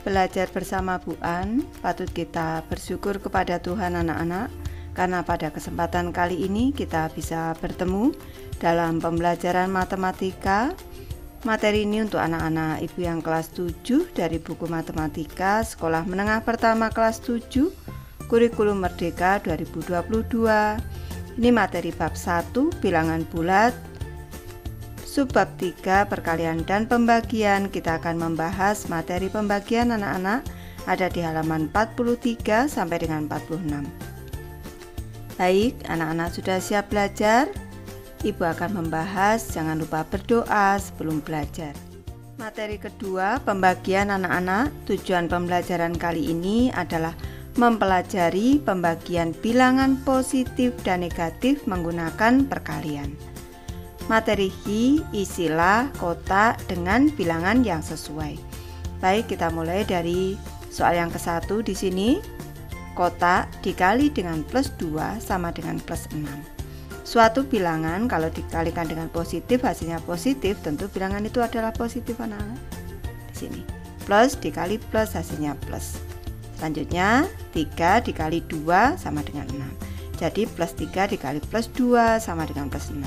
belajar bersama Bu An, patut kita bersyukur kepada Tuhan anak-anak, karena pada kesempatan kali ini kita bisa bertemu dalam pembelajaran matematika. Materi ini untuk anak-anak ibu yang kelas 7 dari buku matematika Sekolah Menengah Pertama kelas 7, Kurikulum Merdeka 2022. Ini materi bab 1, bilangan bulat. Subbab 3, perkalian dan pembagian. Kita akan membahas materi pembagian anak-anak ada di halaman 43 sampai dengan 46. Baik, anak-anak sudah siap belajar? Ibu akan membahas, jangan lupa berdoa sebelum belajar. Materi kedua, pembagian anak-anak. Tujuan pembelajaran kali ini adalah mempelajari pembagian bilangan positif dan negatif menggunakan perkalian. Materi Hi, isilah kotak dengan bilangan yang sesuai. Baik, kita mulai dari soal yang ke-1 di sini. Kotak dikali dengan plus 2 sama dengan plus 6. Suatu bilangan kalau dikalikan dengan positif hasilnya positif, tentu bilangan itu adalah positif anak-anak. Di sini plus dikali plus hasilnya plus. Selanjutnya 3 dikali 2 sama dengan 6. Jadi plus 3 dikali plus 2 sama dengan plus 6.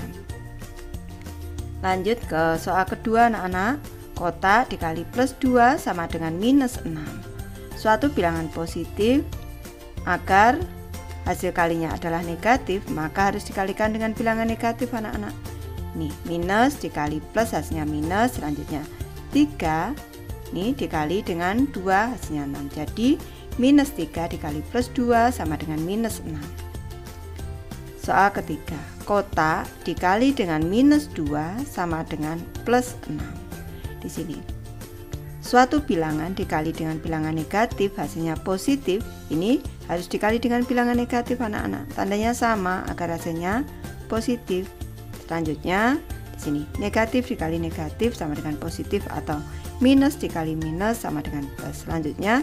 Lanjut ke soal kedua anak-anak. Kotak dikali plus 2 sama dengan minus 6. Suatu bilangan positif, agar hasil kalinya adalah negatif, maka harus dikalikan dengan bilangan negatif anak-anak. Nih, minus dikali plus hasilnya minus. Selanjutnya 3 ini dikali dengan 2 hasilnya 6. Jadi minus 3 dikali plus 2 sama dengan minus 6. Soal ketiga, kotak dikali dengan minus 2 sama dengan plus 6. Di sini, suatu bilangan dikali dengan bilangan negatif hasilnya positif, ini harus dikali dengan bilangan negatif anak-anak. Tandanya sama agar hasilnya positif. Selanjutnya, di sini negatif dikali negatif sama dengan positif, atau minus dikali minus sama dengan plus. Selanjutnya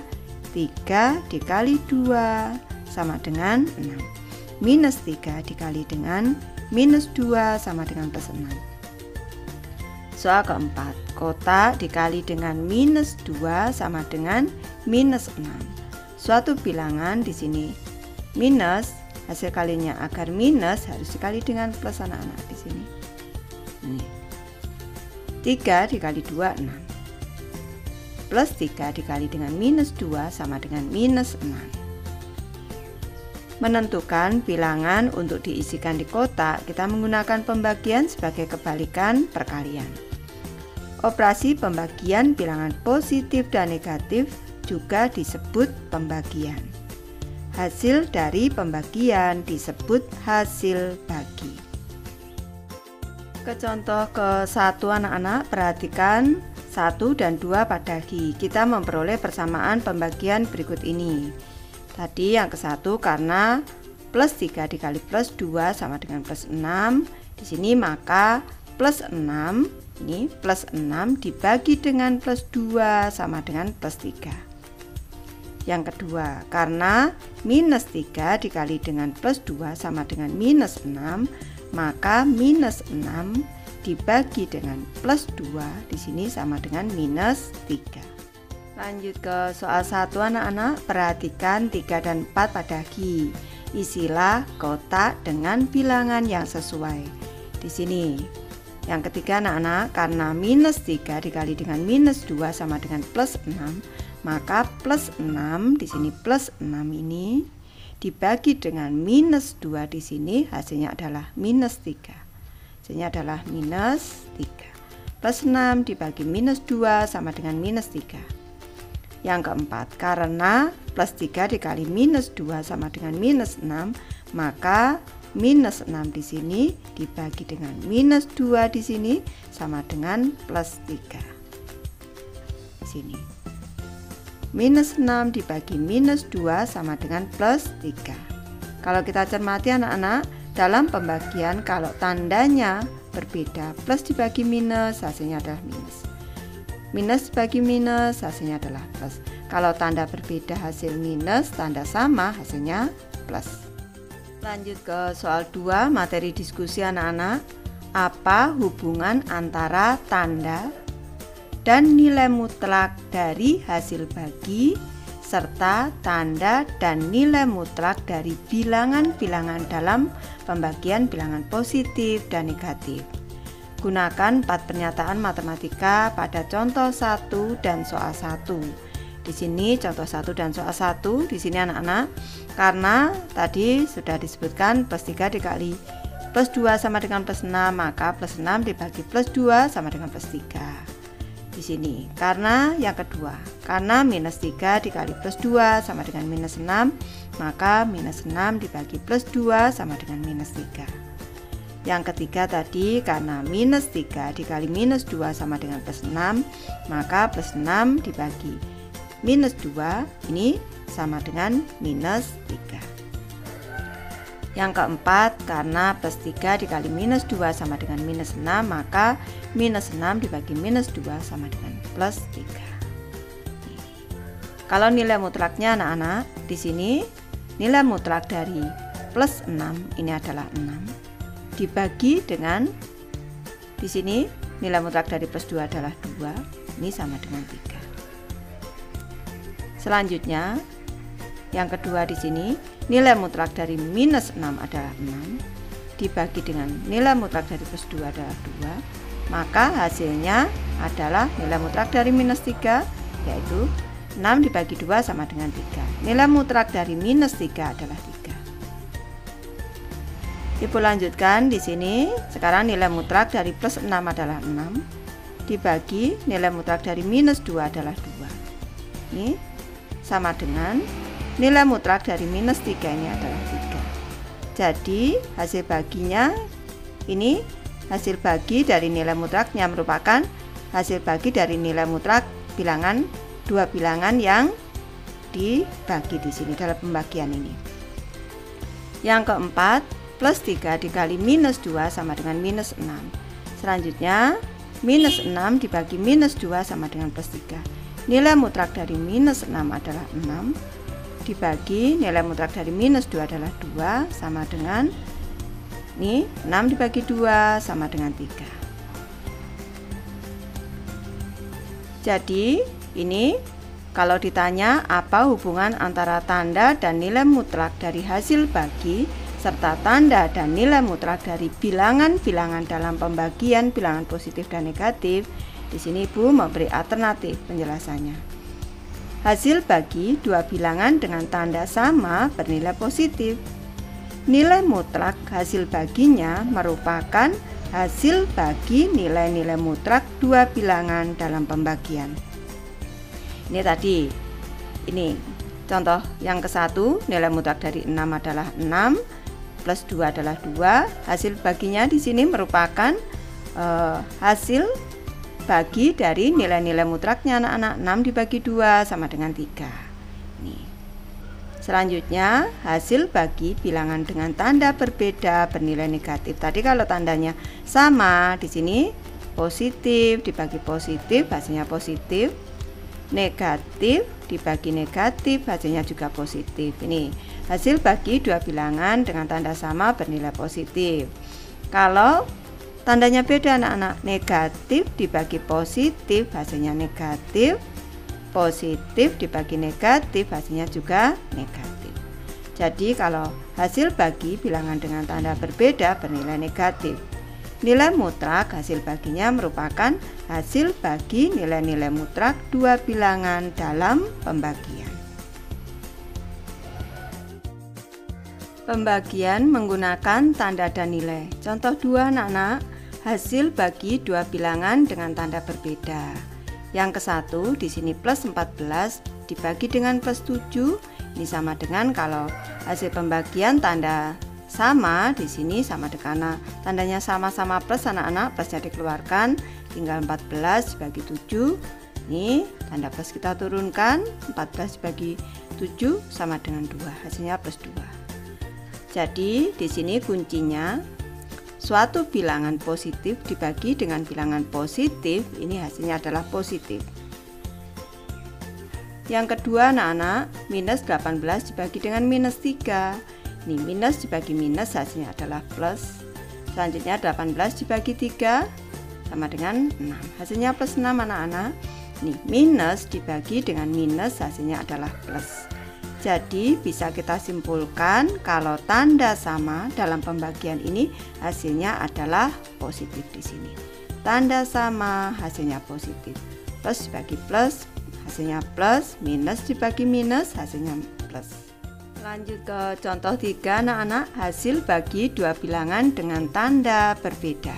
3 dikali 2 sama dengan 6. Minus 3 dikali dengan minus 2 sama dengan plus 6. Soal keempat, kotak dikali dengan minus 2 sama dengan minus 6. Suatu bilangan di sini minus, hasil kalinya agar minus harus dikali dengan plus anak-anak di sini. Ini 3 dikali 2 6. Plus 3 dikali dengan minus 2 sama dengan minus 6. Menentukan bilangan untuk diisikan di kotak, kita menggunakan pembagian sebagai kebalikan perkalian. Operasi pembagian bilangan positif dan negatif juga disebut pembagian. Hasil dari pembagian disebut hasil bagi. Ke contoh ke-1 anak-anak, perhatikan 1 dan 2 pada Hi. Kita memperoleh persamaan pembagian berikut ini. Tadi yang ke-1 karena plus 3 dikali plus 2 sama dengan plus 6. Di sini maka plus 6, ini plus 6 dibagi dengan plus 2 sama dengan plus 3. Yang kedua, karena minus 3 dikali dengan plus 2 sama dengan minus 6, maka minus 6 dibagi dengan plus 2 di sini sama dengan minus 3. Lanjut ke soal 1 anak-anak, perhatikan 3 dan 4 pada Hi. Isilah kotak dengan bilangan yang sesuai. Di sini yang ketiga anak-anak, karena minus 3 dikali dengan minus 2 sama dengan plus 6, maka plus 6 di sini plus 6 ini dibagi dengan minus 2 di sini hasilnya adalah minus 3. Hasilnya adalah minus 3. Plus 6 dibagi minus 2 sama dengan minus 3. Yang keempat, karena plus 3 dikali minus 2 sama dengan minus 6, maka minus 6 di sini dibagi dengan minus 2 di sini sama dengan plus 3. Di sini. Minus 6 dibagi minus 2 sama dengan plus 3. Kalau kita cermati anak-anak, dalam pembagian kalau tandanya berbeda, plus dibagi minus hasilnya adalah minus. Minus bagi minus hasilnya adalah plus. Kalau tanda berbeda hasil minus, tanda sama hasilnya plus. Lanjut ke soal 2, materi diskusi anak-anak. Apa hubungan antara tanda dan nilai mutlak dari hasil bagi serta tanda dan nilai mutlak dari bilangan-bilangan dalam pembagian bilangan positif dan negatif. Gunakan 4 pernyataan matematika pada contoh 1 dan soal 1. Di sini contoh 1 dan soal 1, di sini anak-anak, karena tadi sudah disebutkan plus 3 dikali plus 2 sama dengan plus 6, maka plus 6 dibagi plus 2 sama dengan plus 3. Di sini karena yang kedua, karena minus 3 dikali plus 2 sama dengan minus 6, maka minus 6 dibagi plus 2 sama dengan minus 3. Yang ketiga tadi, karena minus 3 dikali minus 2 sama dengan plus 6, maka plus 6 dibagi minus 2 ini sama dengan minus 3. Yang keempat, karena plus 3 dikali minus 2 sama dengan minus 6, maka minus 6 dibagi minus 2 sama dengan plus 3. Kalau nilai mutlaknya anak-anak, di sini nilai mutlak dari plus 6 ini adalah 6 dibagi dengan, di sini nilai mutlak dari plus 2 adalah 2, ini sama dengan 3. Selanjutnya, yang kedua di sini nilai mutlak dari minus 6 adalah 6 dibagi dengan nilai mutlak dari plus 2 adalah 2, maka hasilnya adalah nilai mutlak dari minus 3, yaitu 6 dibagi 2 sama dengan 3. Nilai mutlak dari minus 3 adalah 3. Ibu lanjutkan di sini. Sekarang nilai mutlak dari plus 6 adalah 6 dibagi nilai mutlak dari minus 2 adalah 2. Ini sama dengan nilai mutlak dari minus 3 ini adalah 3. Jadi hasil baginya ini, hasil bagi dari nilai mutlaknya merupakan hasil bagi dari nilai mutlak bilangan, dua bilangan yang dibagi di sini dalam pembagian ini. Yang keempat, plus 3 dikali minus 2 sama dengan minus 6. Selanjutnya minus 6 dibagi minus 2 sama dengan plus 3. Nilai mutlak dari minus 6 adalah 6 dibagi nilai mutlak dari minus 2 adalah 2 sama dengan, ini 6 dibagi 2 sama dengan 3. Jadi ini kalau ditanya apa hubungan antara tanda dan nilai mutlak dari hasil bagi serta tanda dan nilai mutlak dari bilangan-bilangan dalam pembagian bilangan positif dan negatif, di sini Ibu memberi alternatif penjelasannya. Hasil bagi dua bilangan dengan tanda sama bernilai positif. Nilai mutlak hasil baginya merupakan hasil bagi nilai-nilai mutlak dua bilangan dalam pembagian. Ini tadi, ini contoh yang ke-1, nilai mutlak dari 6 adalah 6 plus 2 adalah 2. Hasil baginya di sini merupakan hasil bagi dari nilai-nilai mutlaknya anak-anak, 6 dibagi 2 sama dengan 3. Nih. Selanjutnya hasil bagi bilangan dengan tanda berbeda bernilai negatif. Tadi kalau tandanya sama, di sini positif dibagi positif hasilnya positif, negatif dibagi negatif hasilnya juga positif. Ini hasil bagi dua bilangan dengan tanda sama bernilai positif. Kalau tandanya beda anak-anak, negatif dibagi positif hasilnya negatif, positif dibagi negatif hasilnya juga negatif. Jadi kalau hasil bagi bilangan dengan tanda berbeda bernilai negatif, nilai mutlak hasil baginya merupakan hasil bagi nilai-nilai mutlak dua bilangan dalam pembagian. Pembagian menggunakan tanda dan nilai. Contoh 2 anak-anak, hasil bagi dua bilangan dengan tanda berbeda. Yang ke-1 di sini plus 14 dibagi dengan plus 7. Ini sama dengan kalau hasil pembagian tanda sama, di sini sama dengan tandanya sama-sama plus anak-anak, plusnya dikeluarkan, tinggal 14 dibagi 7. Ini tanda plus kita turunkan, 14 dibagi 7 sama dengan 2, hasilnya plus 2. Jadi di sini kuncinya suatu bilangan positif dibagi dengan bilangan positif, ini hasilnya adalah positif. Yang kedua anak-anak, minus 18 dibagi dengan minus 3. Ini minus dibagi minus hasilnya adalah plus. Selanjutnya 18 dibagi 3 sama dengan 6. Hasilnya plus 6 anak-anak. Nih, minus dibagi dengan minus hasilnya adalah plus. Jadi bisa kita simpulkan kalau tanda sama dalam pembagian ini hasilnya adalah positif di sini. Tanda sama hasilnya positif. Plus dibagi plus hasilnya plus, minus dibagi minus hasilnya plus. Lanjut ke contoh 3 anak-anak, hasil bagi dua bilangan dengan tanda berbeda.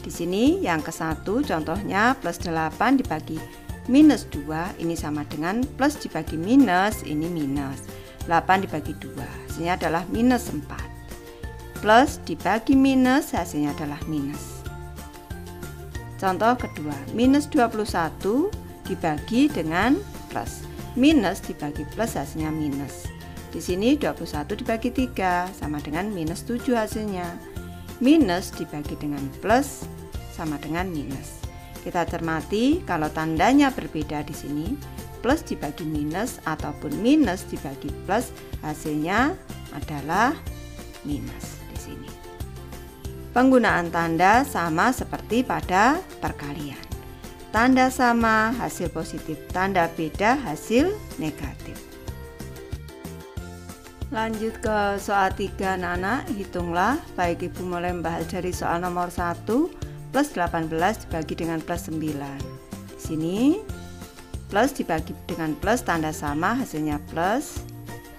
Di sini yang ke-1 contohnya plus 8 dibagi minus 2, ini sama dengan plus dibagi minus, ini minus. 8 dibagi 2, hasilnya adalah minus 4. Plus dibagi minus, hasilnya adalah minus. Contoh kedua, minus 21 dibagi dengan plus. Minus dibagi plus, hasilnya minus. Di sini 21 dibagi 3 sama dengan minus 7 hasilnya. Minus dibagi dengan plus sama dengan minus. Kita cermati kalau tandanya berbeda di sini, plus dibagi minus ataupun minus dibagi plus hasilnya adalah minus di sini. Penggunaan tanda sama seperti pada perkalian. Tanda sama hasil positif, tanda beda hasil negatif. Lanjut ke soal 3 anak-anak, hitunglah. Baik Ibu mulai membahas dari soal nomor 1, plus 18 dibagi dengan plus 9. Di sini plus dibagi dengan plus tanda sama hasilnya plus.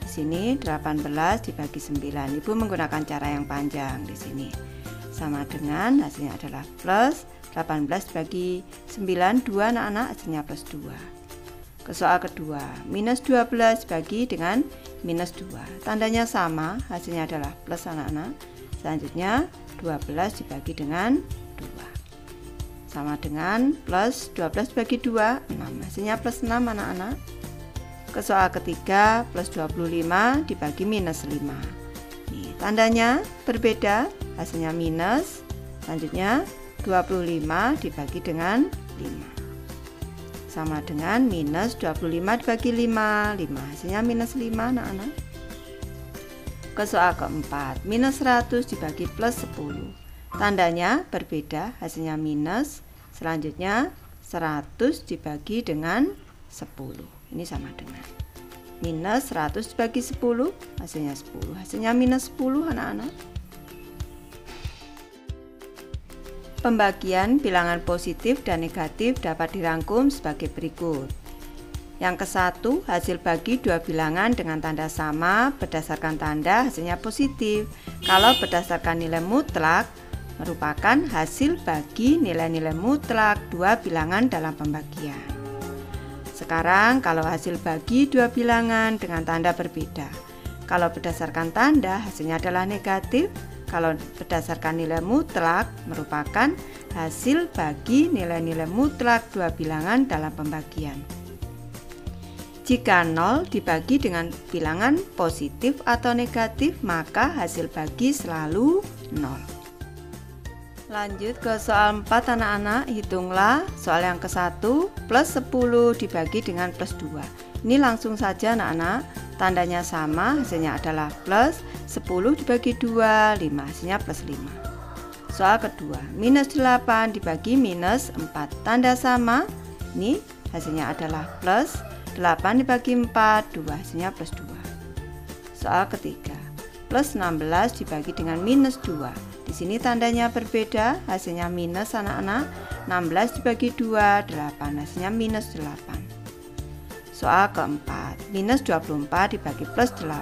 Di sini 18 dibagi 9. Ibu menggunakan cara yang panjang di sini. Sama dengan hasilnya adalah plus 18 dibagi 9, 2 anak-anak hasilnya plus 2. Ke soal kedua, minus 12 dibagi dengan minus 2. Tandanya sama, hasilnya adalah plus anak-anak. Selanjutnya 12 dibagi dengan 2. Sama dengan plus 12 dibagi 2, 6. Hasilnya plus 6 anak-anak. Ke soal ketiga, plus 25 dibagi minus 5. Nih, tandanya berbeda, hasilnya minus. Selanjutnya 25 dibagi dengan 5. Sama dengan minus 25 dibagi 5, 5 hasilnya minus 5 anak-anak. Ke soal keempat, minus 100 dibagi plus 10. Tandanya berbeda, hasilnya minus. Selanjutnya 100 dibagi dengan 10. Ini sama dengan minus 100 dibagi 10, hasilnya 10. Hasilnya minus 10 anak-anak. Pembagian bilangan positif dan negatif dapat dirangkum sebagai berikut. Yang ke-1, hasil bagi dua bilangan dengan tanda sama berdasarkan tanda hasilnya positif. Kalau berdasarkan nilai mutlak, merupakan hasil bagi nilai-nilai mutlak dua bilangan dalam pembagian. Sekarang kalau hasil bagi dua bilangan dengan tanda berbeda. Kalau berdasarkan tanda hasilnya adalah negatif. Kalau berdasarkan nilai mutlak merupakan hasil bagi nilai-nilai mutlak dua bilangan dalam pembagian. Jika 0 dibagi dengan bilangan positif atau negatif, maka hasil bagi selalu 0. Lanjut ke soal 4 anak-anak, hitunglah. Soal yang ke-1, plus 10 dibagi dengan plus 2. Ini langsung saja anak-anak. Tandanya sama, hasilnya adalah plus 10 dibagi 2, 5, hasilnya plus 5. Soal kedua, minus 8 dibagi minus 4. Tanda sama, ini hasilnya adalah plus 8 dibagi 4, 2, hasilnya plus 2. Soal ketiga, plus 16 dibagi dengan minus 2. Di sini tandanya berbeda, hasilnya minus anak-anak. 16 dibagi 2, 8, hasilnya minus 8. Soal keempat, minus 24 dibagi plus 8.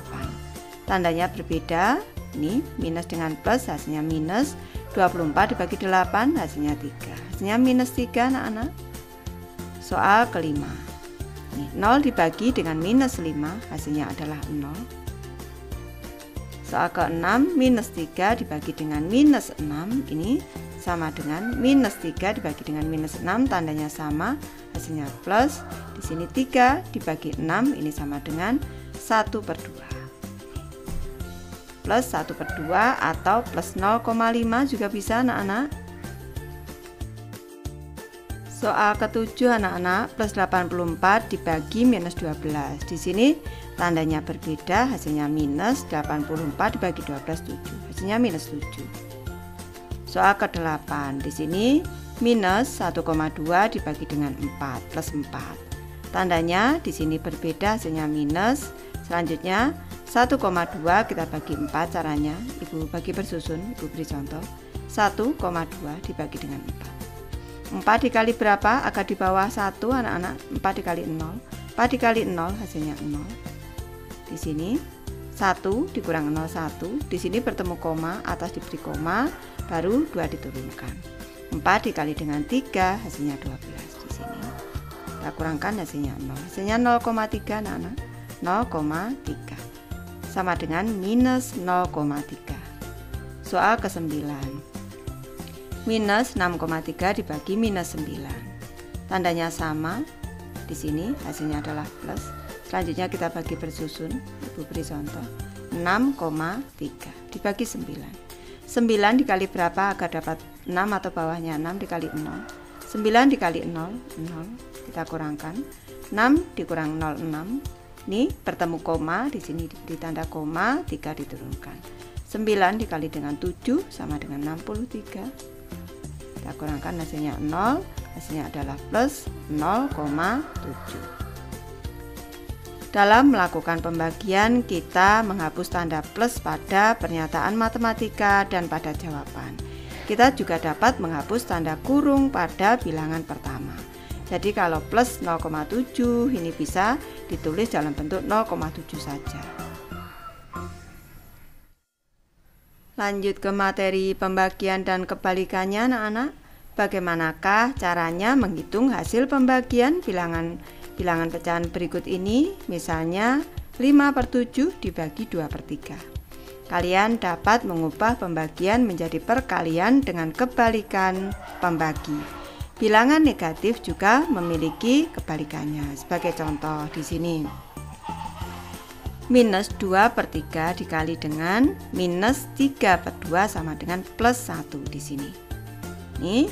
Tandanya berbeda, ini minus dengan plus hasilnya minus. 24 dibagi 8 hasilnya 3. Hasilnya minus 3 anak-anak. Soal kelima, 0 dibagi dengan minus 5 hasilnya adalah 0. Soal ke-6, minus 3 dibagi dengan minus 6. Ini sama dengan minus 3 dibagi dengan minus 6, tandanya sama, hasilnya plus. Di sini 3 dibagi 6, ini sama dengan 1/2. Plus 1/2 atau plus 0,5 juga bisa anak-anak. Soal ke-7 anak-anak, plus 84 dibagi minus 12. Di sini tandanya berbeda, hasilnya minus. 84 dibagi 12, 7. Hasilnya minus 7. Soal ke-8, di sini minus 1,2 dibagi dengan 4 plus 4. Tandanya di sini berbeda, hasilnya minus. Selanjutnya 1,2 kita bagi 4, caranya Ibu bagi bersusun, Ibu beri contoh. 1,2 dibagi dengan 4. 4 dikali berapa? Agak di bawah 1 anak-anak. 4 dikali 0. 4 dikali 0 hasilnya 0. Di sini 1 dikurang 0 1. Di sini bertemu koma, atas diberi koma, baru 2 diturunkan. 4 dikali dengan 3 hasilnya 12. Di sini kita kurangkan hasilnya 0. Hasilnya 0,3 anak-anak. 0,3 sama dengan minus 0,3. Soal ke-9. Minus 6,3 dibagi minus 9. Tandanya sama. Di sini hasilnya adalah plus. Selanjutnya kita bagi bersusun. Ibu beri contoh. 6,3 dibagi 9. 9 dikali berapa agar dapat 6 atau bawahnya 6 dikali 0. 9 dikali 0, 0. Kita kurangkan. 6 dikurang 0, 6. Ini bertemu koma, di sini diberi tanda koma, 3 diturunkan. 9 dikali dengan 7 sama dengan 63. Kita kurangkan hasilnya 0, hasilnya adalah plus 0,7. Dalam melakukan pembagian, kita menghapus tanda plus pada pernyataan matematika dan pada jawaban. Kita juga dapat menghapus tanda kurung pada bilangan pertama. Jadi kalau plus 0,7 ini bisa ditulis dalam bentuk 0,7 saja. Lanjut ke materi pembagian dan kebalikannya anak-anak. Bagaimanakah caranya menghitung hasil pembagian bilangan pecahan berikut ini? Misalnya 5/7 dibagi 2/3. Kalian dapat mengubah pembagian menjadi perkalian dengan kebalikan pembagi. Bilangan negatif juga memiliki kebalikannya. Sebagai contoh di sini. Minus 2/3 dikali dengan minus 3/2 sama dengan plus 1 di sini. Ini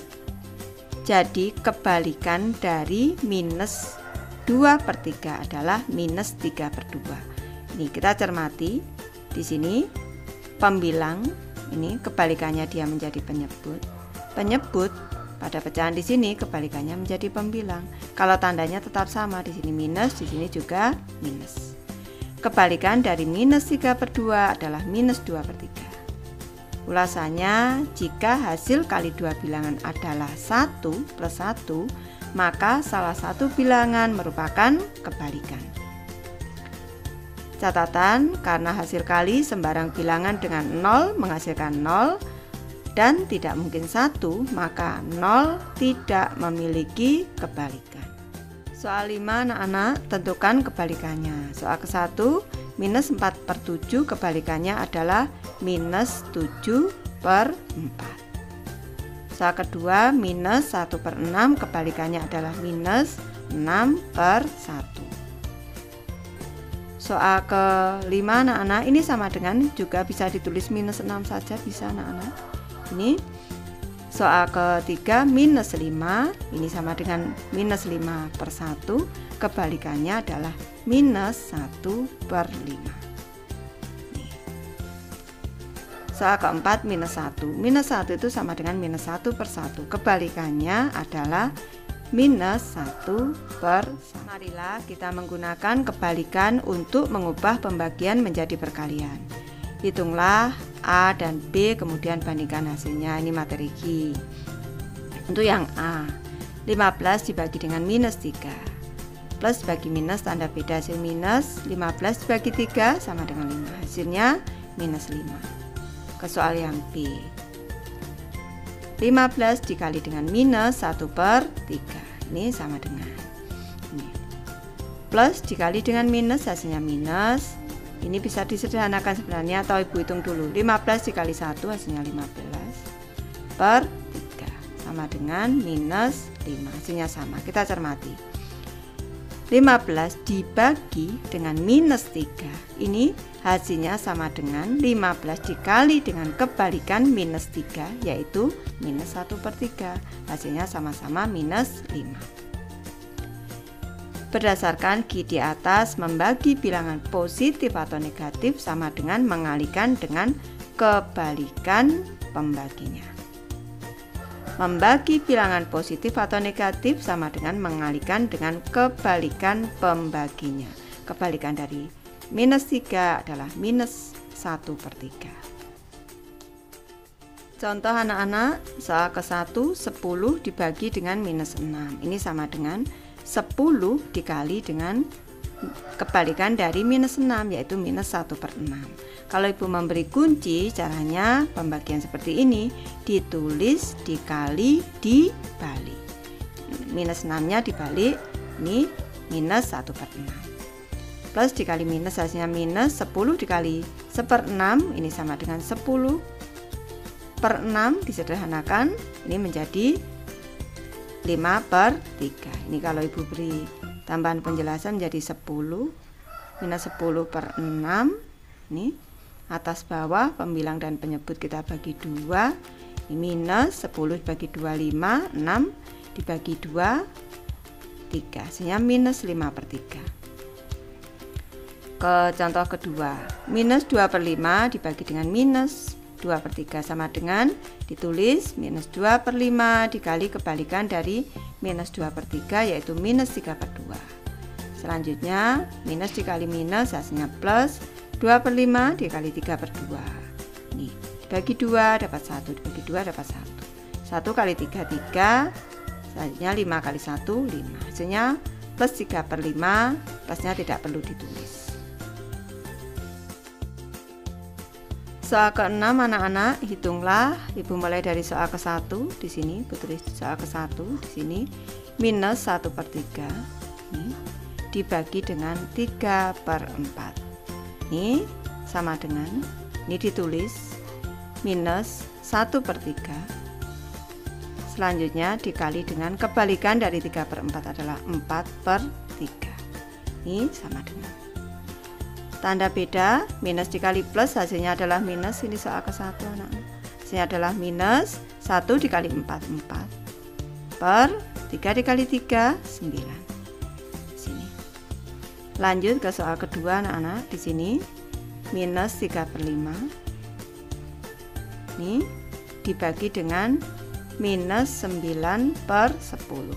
jadi kebalikan dari minus 2/3 adalah minus 3/2. Ini kita cermati di sini pembilang, ini kebalikannya dia menjadi penyebut. Penyebut pada pecahan di sini kebalikannya menjadi pembilang. Kalau tandanya tetap sama, di sini minus, di sini juga minus. Kebalikan dari minus 3/2 adalah minus 2/3. Ulasannya, jika hasil kali dua bilangan adalah 1 plus 1, maka salah satu bilangan merupakan kebalikan. Catatan, karena hasil kali sembarang bilangan dengan 0 menghasilkan 0 dan tidak mungkin 1, maka 0 tidak memiliki kebalikan. Soal 5 anak-anak, tentukan kebalikannya. Soal ke-1, minus 4/7 kebalikannya adalah minus 7/4. Soal kedua, minus 1/6 kebalikannya adalah minus 6/1. Soal ke-5 anak-anak, ini sama dengan juga bisa ditulis minus 6 saja, bisa anak-anak. Ini soal ke-3, minus 5, ini sama dengan minus 5/1, kebalikannya adalah minus 1/5. Soal ke-4, minus 1. Minus 1 itu sama dengan minus 1/1. Kebalikannya adalah minus 1/1. Marilah kita menggunakan kebalikan untuk mengubah pembagian menjadi perkalian. Hitunglah A dan B, kemudian bandingkan hasilnya. Ini materi Q. Untuk yang A, 15 dibagi dengan minus 3. Plus bagi minus, tanda beda hasil minus. 15 dibagi 3 sama dengan 5. Hasilnya minus 5. Ke soal yang B, 15 dikali dengan minus 1/3. Ini sama dengan ini. Plus dikali dengan minus, hasilnya minus. Ini bisa disederhanakan sebenarnya, atau ibu hitung dulu. 15 dikali 1 hasilnya 15/3 sama dengan minus 5. Hasilnya sama. Kita cermati. 15 dibagi dengan minus 3. Ini hasilnya sama dengan 15 dikali dengan kebalikan minus 3, yaitu minus 1/3. Hasilnya sama-sama minus 5. Berdasarkan Q di atas, membagi bilangan positif atau negatif sama dengan mengalihkan dengan kebalikan pembaginya. Membagi bilangan positif atau negatif sama dengan mengalihkan dengan kebalikan pembaginya. Kebalikan dari minus 3 adalah minus 1/3. Contoh anak-anak, soal ke-1, 10 dibagi dengan minus 6. Ini sama dengan 10 dikali dengan kebalikan dari minus 6, yaitu minus 1/6. Kalau ibu memberi kunci, caranya pembagian seperti ini, ditulis, dikali, dibalik. Minus 6-nya dibalik, ini minus 1/6. Plus dikali minus, hasilnya minus 10 dikali 1/6, ini sama dengan 10/6, disederhanakan, ini menjadi 5/3. Ini kalau ibu beri tambahan penjelasan menjadi 10 minus 10/6. Ini atas bawah pembilang dan penyebut kita bagi 2. Ini minus 10 dibagi 2, 5, 6 dibagi 2, 3, hasilnya minus 5/3. Ke contoh kedua, minus 2/5 dibagi dengan minus 2/3 sama dengan ditulis minus 2/5 dikali kebalikan dari minus 2/3, yaitu minus 3/2. Selanjutnya minus dikali minus, hasilnya plus 2/5 dikali 3/2. Nih, dibagi 2 dapat 1, dibagi 2 dapat 1. 1 kali 3, 3. Selanjutnya 5 kali 1, 5. Hasilnya plus 3/5, plusnya tidak perlu ditulis. Soal ke-6 anak-anak, hitunglah. Ibu mulai dari soal ke-1 di sini, ibu tulis soal ke-1 di sini minus 1/3. Nih, dibagi dengan 3/4. Ini sama dengan, ini ditulis minus 1/3. Selanjutnya dikali dengan kebalikan dari 3/4 adalah 4/3. Ini sama dengan, tanda beda, minus dikali plus, hasilnya adalah minus. Ini soal ke-1 anak-anak, hasilnya adalah minus 1 dikali 4, 4 per 3 dikali 3, 9. Sini. Lanjut ke soal kedua anak-anak, di sini minus 3/5. Ini dibagi dengan minus 9/10.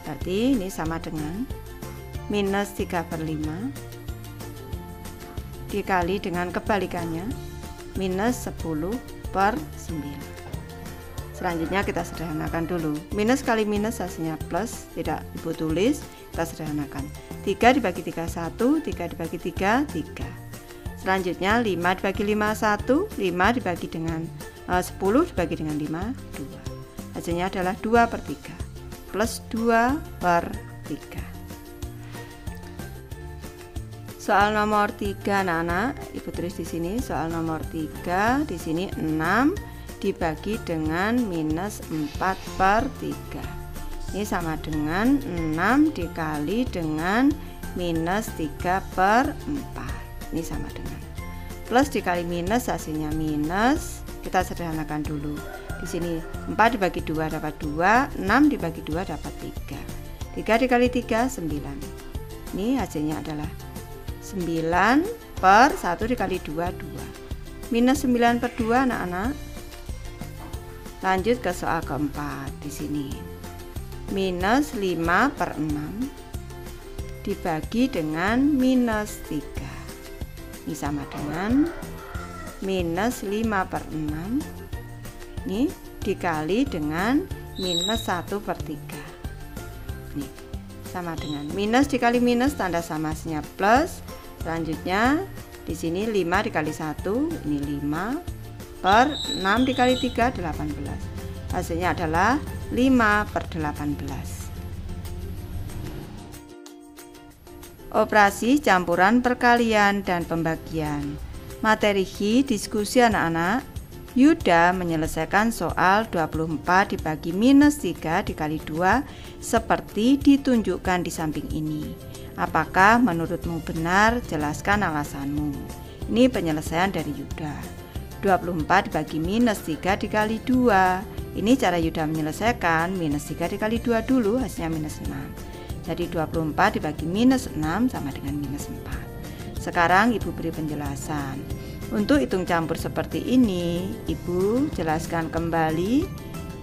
Berarti ini sama dengan minus 3/5 dikali dengan kebalikannya minus 10/9. Selanjutnya kita sederhanakan dulu. Minus kali minus hasilnya plus, tidak ibu tulis, kita sederhanakan. 3 dibagi 3, 1, 3 dibagi 3, 3. Selanjutnya 5 dibagi 5, 1, 5 dibagi dengan 10 dibagi dengan 5, 2. Hasilnya adalah 2/3 plus 2/3. Soal nomor 3 anak-anak, ibu tulis di sini soal nomor 3, di sini 6 dibagi dengan minus 4/3. Ini sama dengan 6 dikali dengan minus 3/4. Ini sama dengan plus dikali minus, hasilnya minus. Kita sederhanakan dulu. Di sini 4 dibagi 2 dapat 2, 6 dibagi 2 dapat 3. 3 dikali 3, 9. Ini hasilnya adalah 9/1 dikali 2, 2. Minus 9/2 anak-anak. Lanjut ke soal keempat di sini. Minus 5/6 dibagi dengan minus 3. Ini sama dengan minus 5/6. Ini dikali dengan minus 1/3. Nih, sama dengan minus dikali minus, tanda sama hasilnya plus. Selanjutnya di sini 5 dikali 1, ini 5 per 6 dikali 3, 18. Hasilnya adalah 5/18. Operasi campuran perkalian dan pembagian. Materi H, diskusi anak-anak. Yuda menyelesaikan soal 24 dibagi minus 3 dikali 2 seperti ditunjukkan di samping ini. Apakah menurutmu benar? Jelaskan alasanmu. Ini penyelesaian dari Yuda. 24 dibagi minus 3 dikali 2. Ini cara Yuda menyelesaikan. Minus 3 dikali 2 dulu, hasilnya minus 6. Jadi 24 dibagi minus 6 sama dengan minus 4. Sekarang ibu beri penjelasan. Untuk hitung campur seperti ini, ibu jelaskan kembali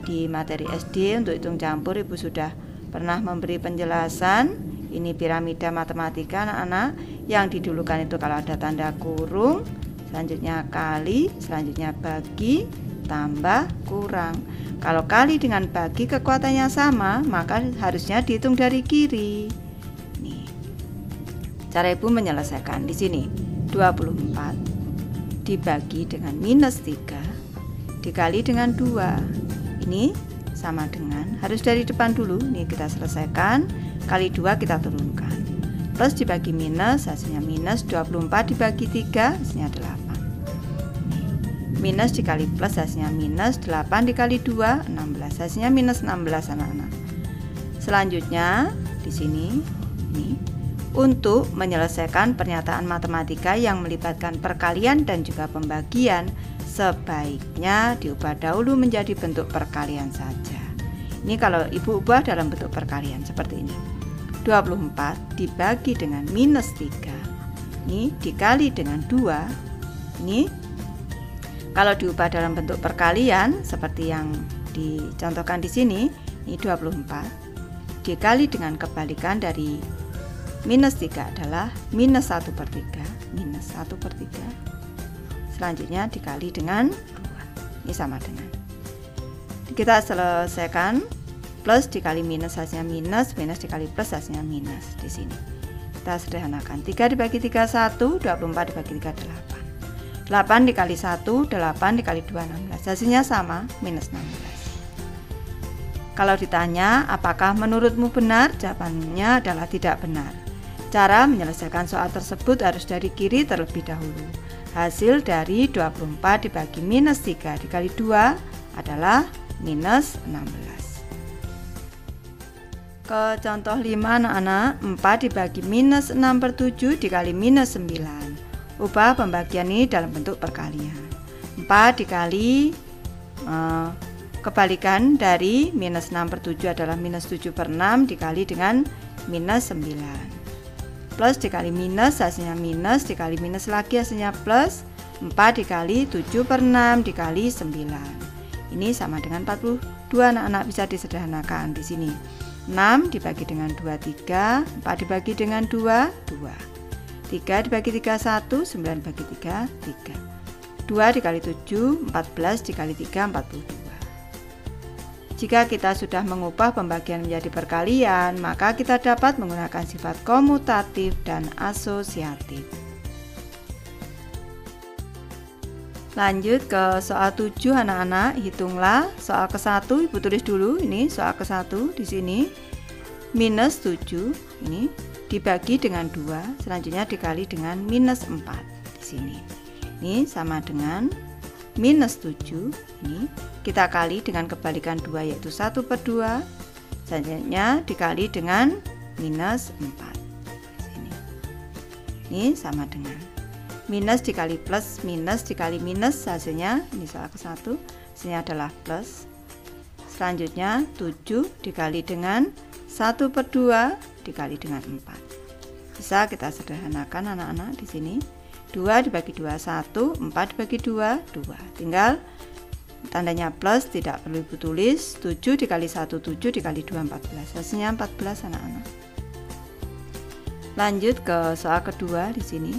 Di materi SD untuk hitung campur Ibu sudah pernah memberi penjelasan. Ini piramida matematika anak-anak. Yang didulukan itu kalau ada tanda kurung, selanjutnya kali, selanjutnya bagi, tambah, kurang. Kalau kali dengan bagi kekuatannya sama, maka harusnya dihitung dari kiri. Nih. Cara Ibu menyelesaikan di sini 24 dibagi dengan minus 3 dikali dengan 2. Ini sama dengan, harus dari depan dulu. Nih kita selesaikan, kali 2 kita turunkan. Plus dibagi minus, hasilnya minus. 24 dibagi 3, hasilnya 8. Nih, minus dikali plus, hasilnya minus. 8 dikali 2, 16. Hasilnya minus 16 anak-anak. Selanjutnya di sini, ini untuk menyelesaikan pernyataan matematika yang melibatkan perkalian dan juga pembagian, sebaiknya diubah dahulu menjadi bentuk perkalian saja. Ini kalau Ibu ubah dalam bentuk perkalian seperti ini. 24 dibagi dengan minus 3. Ini dikali dengan 2. Ini kalau diubah dalam bentuk perkalian seperti yang dicontohkan di sini, ini 24 dikali dengan kebalikan dari minus 3 adalah minus 1/3. Minus 1/3. Selanjutnya dikali dengan 2. Ini sama dengan. Kita selesaikan. Plus dikali minus hasilnya minus, minus dikali plus hasilnya minus di sini. Kita sederhanakan. 3 dibagi 3 1, 24 dibagi 3 8. 8 dikali 1, 8 dikali 2 16. Hasilnya sama, minus 16. Kalau ditanya apakah menurutmu benar, jawabannya adalah tidak benar. Cara menyelesaikan soal tersebut harus dari kiri terlebih dahulu. Hasil dari 24 dibagi minus 3 dikali 2 adalah minus 16. Ke contoh 5 anak-anak, 4 dibagi minus 6/7 dikali minus 9. Ubah pembagian ini dalam bentuk perkalian. 4 dikali kebalikan dari minus 6/7 adalah minus 7/6 dikali dengan minus 9. Plus dikali minus, hasilnya minus, dikali minus lagi hasilnya plus. 4 dikali 7/6 dikali 9. Ini sama dengan 42 anak-anak, bisa disederhanakan di sini. 6 dibagi dengan 2 3, 4 dibagi dengan 2 2. 3 dibagi 3 1, 9 bagi 3 3. 2 dikali 7, 14 dikali 3 42. Jika kita sudah mengubah pembagian menjadi perkalian, maka kita dapat menggunakan sifat komutatif dan asosiatif. Lanjut ke soal 7 anak-anak, hitunglah soal ke-1. Ibu tulis dulu ini soal ke-1 di sini. Minus 7 ini dibagi dengan 2, selanjutnya dikali dengan minus 4 di sini. Ini sama dengan minus 7, ini kita kali dengan kebalikan 2 yaitu 1/2, selanjutnya dikali dengan minus 4 sini. Ini sama dengan minus dikali plus, minus dikali minus, hasilnya ini soal ke-1 hasilnya adalah plus. Selanjutnya 7 dikali dengan 1/2 dikali dengan 4. Bisa kita sederhanakan anak-anak di sini. 2 dibagi 2 1, 4 dibagi 2 2. Tinggal tandanya plus, tidak perlu Ibu tulis. 7 dikali 1 7 dikali 2 14. Hasilnya 14 anak-anak. Lanjut ke soal kedua di sini.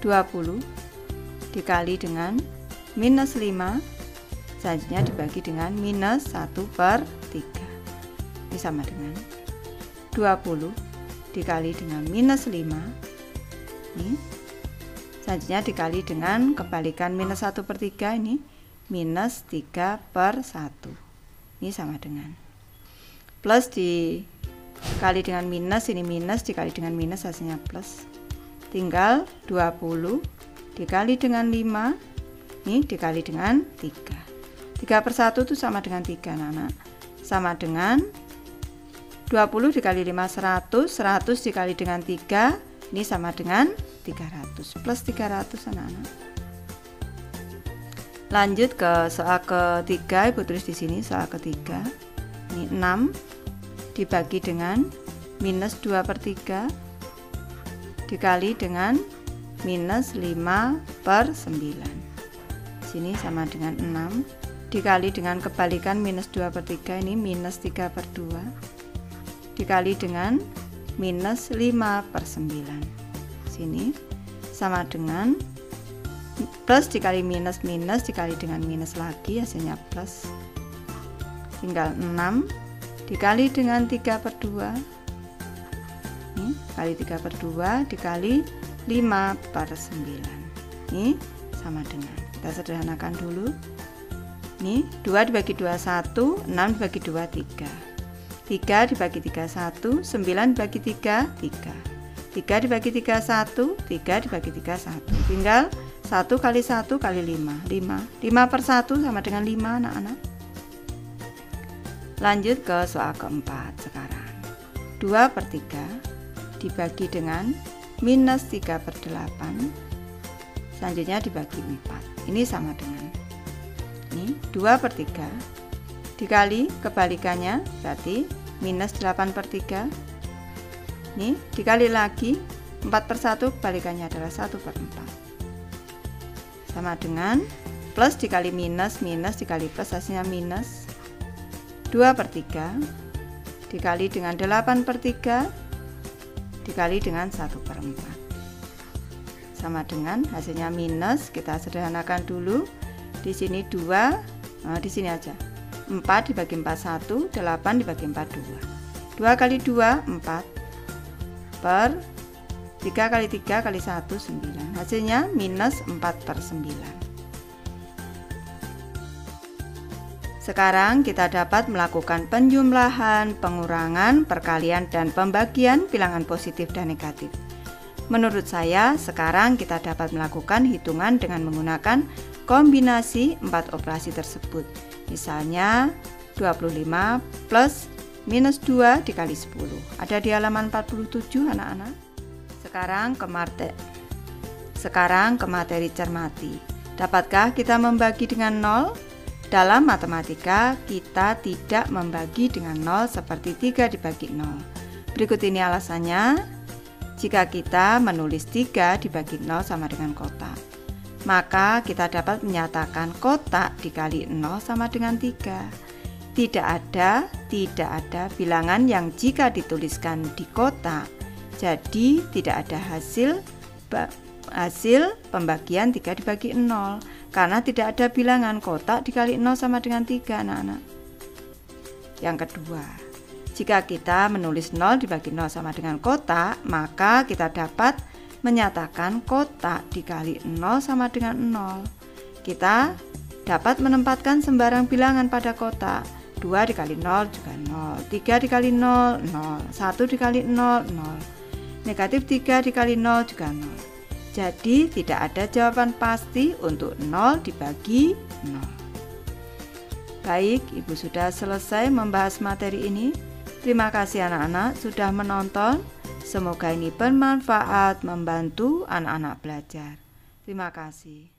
20 dikali dengan minus 5, selanjutnya dibagi dengan minus 1/3. Ini sama dengan 20 dikali dengan minus 5. Ini selanjutnya dikali dengan kebalikan minus 1/3, ini minus 3/1. Ini sama dengan plus dikali dengan minus, ini minus dikali dengan minus hasilnya plus. Tinggal 20 dikali dengan 5, ini dikali dengan 3. 3/1 itu sama dengan 3 anak-anak. Sama dengan 20 dikali 5 100, 100 dikali dengan 3, ini sama dengan 300, plus 300 anak-anak. Lanjut ke soal ketiga, Ibu tulis di sini soal ketiga. Ini 6 dibagi dengan minus 2/3 dikali dengan minus 5/9. Sini sama dengan 6 dikali dengan kebalikan minus 2/3, ini minus 3/2 dikali dengan minus 5/9. Sini sama dengan plus dikali minus minus dikali dengan minus lagi, hasilnya plus. Tinggal 6 dikali dengan 3/2. Ini kali 3/2 dikali 5/9. Ini sama dengan, kita sederhanakan dulu. Ini 2 dibagi 2 1, 6 dibagi 2 3. 3 dibagi 3 1, 9 dibagi 3 3. 3 dibagi 3 1, 3 dibagi 3 1. Tinggal 1 kali 1 kali 5, 5. 5/1 sama dengan 5 anak-anak. Lanjut ke soal keempat sekarang. 2/3 dibagi dengan minus 3/8. Selanjutnya dibagi 4. Ini sama dengan, ini 2/3 dikali kebalikannya berarti minus 8/3. Ini dikali lagi 4/1, kebalikannya adalah 1/4. Sama dengan plus dikali minus, minus dikali plus, hasilnya minus 2/3 dikali dengan 8/3 dikali dengan 1/4. Sama dengan hasilnya minus, kita sederhanakan dulu. Di sini 2, nah di sini aja. 4 dibagi 4 1, 8 dibagi 4 2. 2 kali 2 4 per 3 kali 3 kali 1 9. Hasilnya minus 4/9. Sekarang kita dapat melakukan penjumlahan, pengurangan, perkalian, dan pembagian bilangan positif dan negatif. Menurut saya, sekarang kita dapat melakukan hitungan dengan menggunakan kombinasi 4 operasi tersebut. Misalnya 25 plus minus 2 dikali 10. Ada di halaman 47 anak-anak. Sekarang ke materi cermati. Dapatkah kita membagi dengan 0? Dalam matematika, kita tidak membagi dengan 0 seperti 3 dibagi 0. Berikut ini alasannya. Jika kita menulis 3 dibagi 0 sama dengan kotak, maka kita dapat menyatakan kotak dikali 0 sama dengan 3. Tidak ada bilangan yang jika dituliskan di kotak, jadi tidak ada hasil pembagian 3 dibagi 0. Karena tidak ada bilangan kotak dikali 0 sama dengan 3 anak-anak. Yang kedua, jika kita menulis 0 dibagi 0 sama dengan kotak, maka kita dapat menyatakan kotak dikali 0 sama dengan 0. Kita dapat menempatkan sembarang bilangan pada kotak. 2 dikali 0 juga 0, 3 dikali 0, 0, 1 dikali 0, 0. Negatif 3 dikali 0 juga 0. Jadi tidak ada jawaban pasti untuk 0 dibagi 0. Baik, Ibu sudah selesai membahas materi ini. Terima kasih anak-anak sudah menonton. Semoga ini bermanfaat membantu anak-anak belajar. Terima kasih.